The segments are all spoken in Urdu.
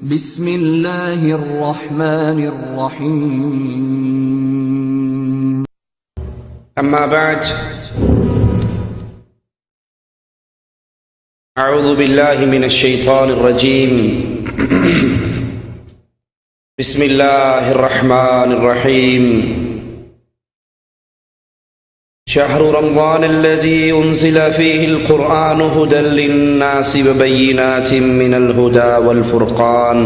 بسم اللہ الرحمن الرحیم اما بعد اعوذ باللہ من الشیطان الرجیم بسم اللہ الرحمن الرحیم شہر رمضان الذي انزل فيه القرآن هدى للناس وبينات من الهدى والفرقان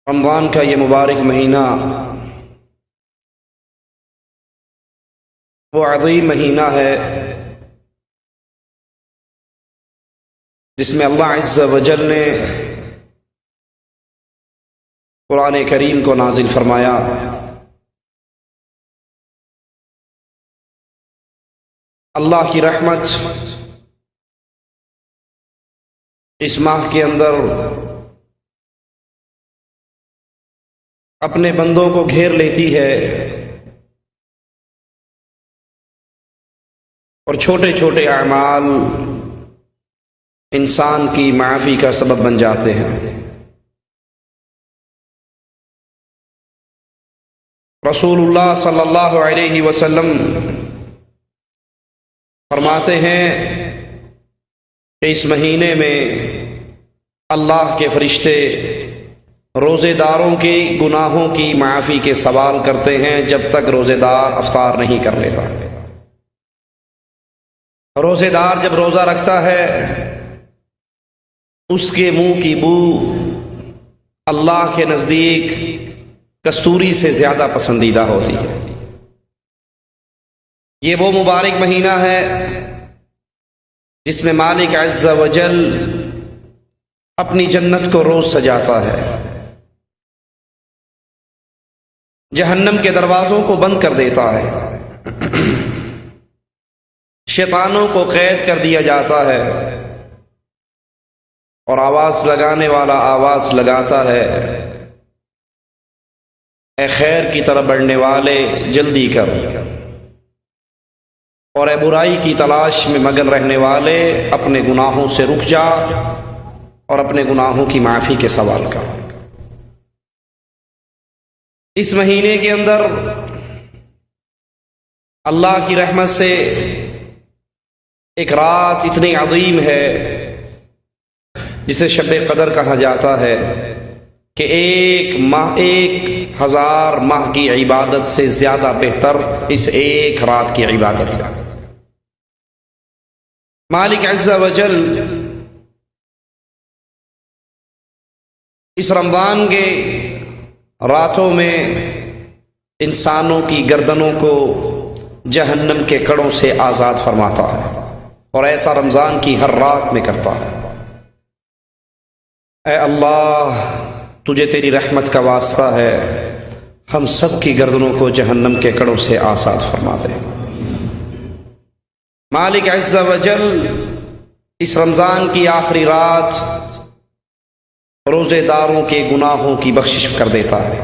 رمضان کا یہ مبارک مہینہ وہ عظیم مہینہ ہے جس میں اللہ عز و جل نے قرآن کریم کو نازل فرمایا۔ اللہ کی رحمت اس ماہ کے اندر اپنے بندوں کو گھیر لیتی ہے اور چھوٹے چھوٹے اعمال انسان کی معافی کا سبب بن جاتے ہیں۔ رسول اللہ صلی اللہ علیہ وسلم فرماتے ہیں کہ اس مہینے میں اللہ کے فرشتے روزے داروں کے گناہوں کی معافی کے سوال کرتے ہیں جب تک روزے دار افطار نہیں کر لیتا۔ روزے دار جب روزہ رکھتا ہے اس کے منہ کی بو اللہ کے نزدیک کستوری سے زیادہ پسندیدہ ہوتی ہے۔ یہ وہ مبارک مہینہ ہے جس میں مالک عز و جل اپنی جنت کو روز سجاتا ہے، جہنم کے دروازوں کو بند کر دیتا ہے، شیطانوں کو قید کر دیا جاتا ہے اور آواز لگانے والا آواز لگاتا ہے، اے خیر کی طرف بڑھنے والے جلدی کر، اور اے برائی کی تلاش میں مگن رہنے والے اپنے گناہوں سے رک جا اور اپنے گناہوں کی معافی کے سوال کر۔ اس مہینے کے اندر اللہ کی رحمت سے ایک رات اتنی عظیم ہے جسے شب قدر کہا جاتا ہے کہ ایک 1000 ماہ کی عبادت سے زیادہ بہتر اس ایک رات کی عبادت ہے۔ مالک عز و جل اس رمضان کے راتوں میں انسانوں کی گردنوں کو جہنم کے کڑوں سے آزاد فرماتا ہے اور ایسا رمضان کی ہر رات میں کرتا ہے۔ اے اللہ، تجھے تیری رحمت کا واسطہ ہے، ہم سب کی گردنوں کو جہنم کے کڑوں سے آزاد فرما دے۔ مالک عز و جل اس رمضان کی آخری رات روزے داروں کے گناہوں کی بخشش کر دیتا ہے۔